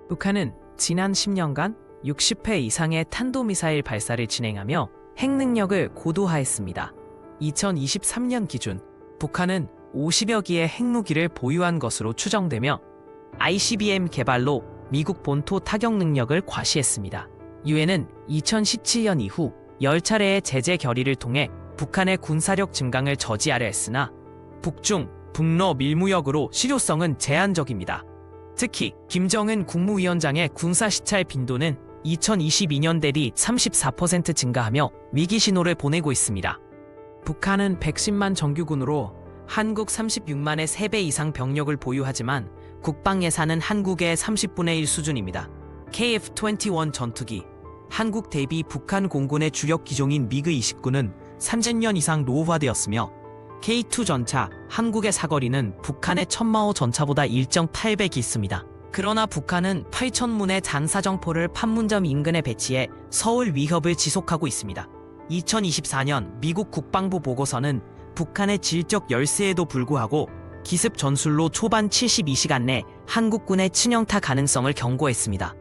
북한은 지난 10년간 60회 이상의 탄도미사일 발사를 진행하며 핵능력을 고도화했습니다. 2023년 기준 북한은 50여 기의 핵무기를 보유한 것으로 추정되며 ICBM 개발로 미국 본토 타격 능력을 과시했습니다. 유엔은 2017년 이후 10차례의 제재 결의를 통해 북한의 군사력 증강을 저지하려 했으나 북중, 북러 밀무역으로 실효성은 제한적입니다. 특히 김정은 국무위원장의 군사 시찰 빈도는 2022년 대비 34% 증가하며 위기 신호를 보내고 있습니다. 북한은 110만 정규군으로 한국 36만의 3배 이상 병력을 보유하지만 국방 예산은 한국의 30분의 1 수준입니다. KF-21 전투기, 한국 대비 북한 공군의 주력 기종인 미그 29는 30년 이상 노후화되었으며 K2 전차, 한국의 사거리는 북한의 천마호 전차보다 1.8배 있습니다. 그러나 북한은 8,000문의 장사정포를 판문점 인근에 배치해 서울 위협을 지속하고 있습니다. 2024년 미국 국방부 보고서는 북한의 질적 열세에도 불구하고 기습 전술로 초반 72시간 내 한국군의 친형타 가능성을 경고했습니다.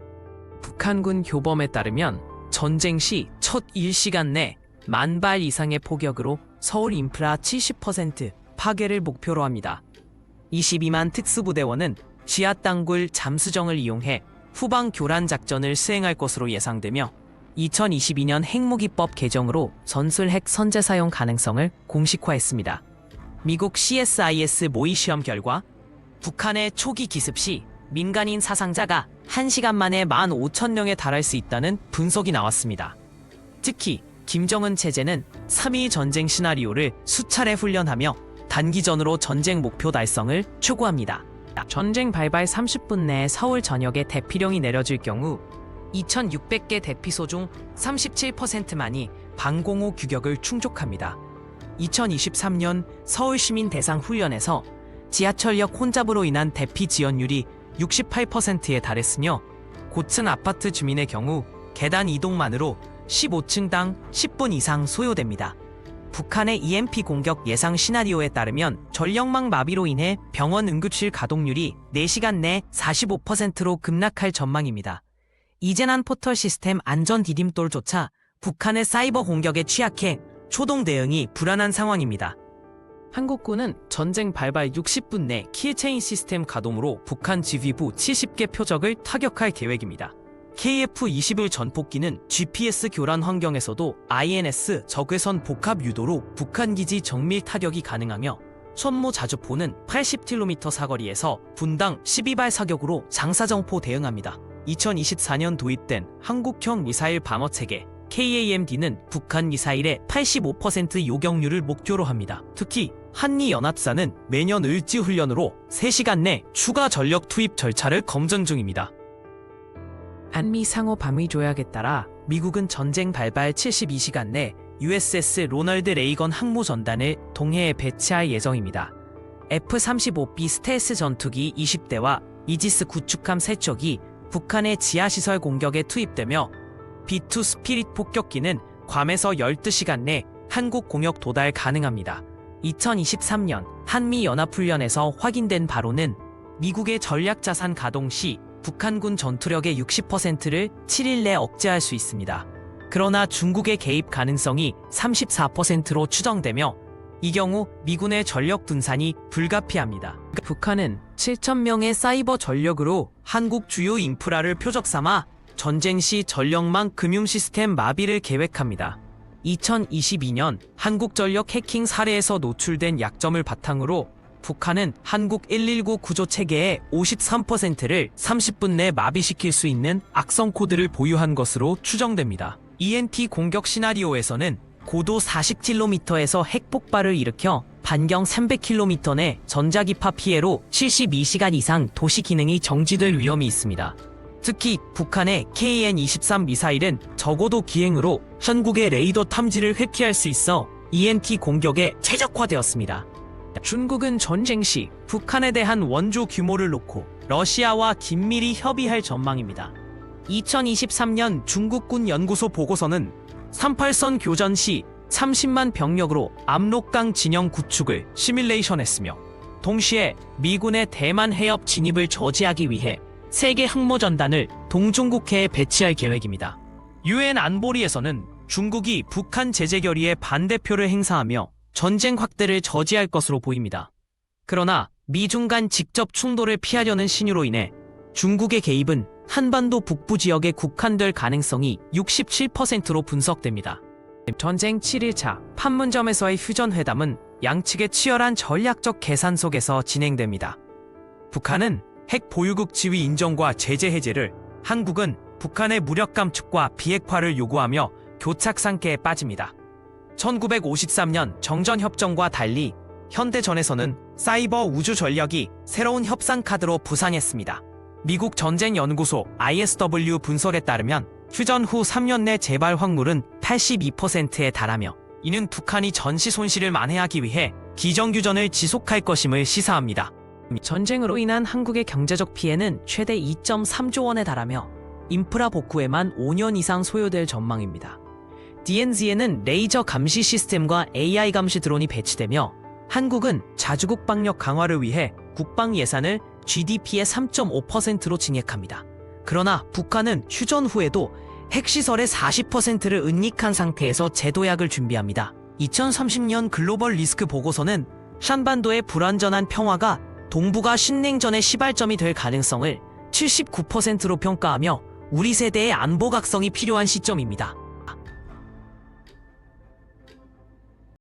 북한군 교범에 따르면 전쟁 시 첫 1시간 내 10,000발 이상의 포격으로 서울 인프라 70% 파괴를 목표로 합니다. 22만 특수부대원은 지하땅굴 잠수정을 이용해 후방 교란 작전을 수행할 것으로 예상되며 2022년 핵무기법 개정으로 전술 핵 선제 사용 가능성을 공식화했습니다. 미국 CSIS 모의 시험 결과 북한의 초기 기습 시 민간인 사상자가 1시간 만에 15,000명에 달할 수 있다는 분석이 나왔습니다. 특히 김정은 체제는 3.2 전쟁 시나리오를 수차례 훈련하며 단기전으로 전쟁 목표 달성을 추구합니다. 전쟁 발발 30분 내에 서울 전역에 대피령이 내려질 경우 2,600개 대피소 중 37%만이 방공호 규격을 충족합니다. 2023년 서울시민 대상 훈련에서 지하철역 혼잡으로 인한 대피 지연율이 68%에 달했으며 고층 아파트 주민의 경우 계단 이동만으로 15층당 10분 이상 소요됩니다. 북한의 EMP 공격 예상 시나리오에 따르면 전력망 마비로 인해 병원 응급실 가동률이 4시간 내 45%로 급락할 전망입니다. 이재난 포털 시스템 안전 디딤돌조차 북한의 사이버 공격에 취약해 초동 대응이 불안한 상황입니다. 한국군은 전쟁 발발 60분 내 킬체인 시스템 가동으로 북한 지휘부 70개 표적을 타격할 계획입니다. KF-21 전폭기는 GPS 교란 환경에서도 INS 적외선 복합 유도로 북한 기지 정밀 타격이 가능하며 손모 자주포는 80km 사거리에서 분당 12발 사격으로 장사정포 대응합니다. 2024년 도입된 한국형 미사일 방어체계 KAMD는 북한 미사일의 85% 요격률을 목표로 합니다. 특히 한미연합사는 매년 을지훈련으로 3시간 내 추가 전력 투입 절차를 검증 중입니다. 한미 상호 방위 조약에 따라 미국은 전쟁 발발 72시간 내 USS 로널드 레이건 항모 전단을 동해에 배치할 예정입니다. F-35B 스텔스 전투기 20대와 이지스 구축함 3척이 북한의 지하시설 공격에 투입되며 B-2 스피릿 폭격기는 괌에서 12시간 내 한국 공역 도달 가능합니다. 2023년 한미연합훈련에서 확인된 바로는 미국의 전략자산 가동 시 북한군 전투력의 60%를 7일 내 억제할 수 있습니다. 그러나 중국의 개입 가능성이 34%로 추정되며 이 경우 미군의 전력 분산이 불가피합니다. 북한은 7,000명의 사이버 전력으로 한국 주요 인프라를 표적 삼아 전쟁 시 전력망 금융 시스템 마비를 계획합니다. 2022년 한국전력 해킹 사례에서 노출된 약점을 바탕으로 북한은 한국 119 구조 체계의 53%를 30분 내 마비시킬 수 있는 악성 코드를 보유한 것으로 추정됩니다. ENT 공격 시나리오에서는 고도 40km에서 핵폭발을 일으켜 반경 300km 내 전자기파 피해로 72시간 이상 도시 기능이 정지될 위험이 있습니다. 특히 북한의 KN-23 미사일은 저고도 기행으로 한국의 레이더 탐지를 회피할 수 있어 ENT 공격에 최적화되었습니다. 중국은 전쟁 시 북한에 대한 원조 규모를 놓고 러시아와 긴밀히 협의할 전망입니다. 2023년 중국군 연구소 보고서는 38선 교전 시 30만 병력으로 압록강 진영 구축을 시뮬레이션했으며 동시에 미군의 대만 해협 진입을 저지하기 위해 세계 항모전단을 동중국해에 배치할 계획입니다. 유엔 안보리에서는 중국이 북한 제재 결의에 반대표를 행사하며 전쟁 확대를 저지할 것으로 보입니다. 그러나 미중 간 직접 충돌을 피하려는 신유로 인해 중국의 개입은 한반도 북부 지역에 국한될 가능성이 67%로 분석됩니다. 전쟁 7일차 판문점에서의 휴전회담은 양측의 치열한 전략적 계산 속에서 진행됩니다. 북한은 핵 보유국 지위 인정과 제재 해제를, 한국은 북한의 무력 감축과 비핵화를 요구하며 교착 상태에 빠집니다. 1953년 정전협정과 달리 현대전에서는 사이버 우주 전략이 새로운 협상 카드로 부상했습니다. 미국 전쟁연구소 ISW 분석에 따르면 휴전 후 3년 내 재발 확률은 82%에 달하며 이는 북한이 전시 손실을 만회하기 위해 기정규전을 지속할 것임을 시사합니다. 전쟁으로 인한 한국의 경제적 피해는 최대 2.3조 원에 달하며 인프라 복구에만 5년 이상 소요될 전망입니다. DNZ에는 레이저 감시 시스템과 AI 감시 드론이 배치되며 한국은 자주국 방역 강화를 위해 국방 예산을 GDP의 3.5%로 증액합니다. 그러나 북한은 휴전 후에도 핵시설의 40%를 은닉한 상태에서 재도약을 준비합니다. 2030년 글로벌 리스크 보고서는 한반도의 불완전한 평화가 동북아 신냉전의 시발점이 될 가능성을 79%로 평가하며 우리 세대의 안보 각성이 필요한 시점입니다.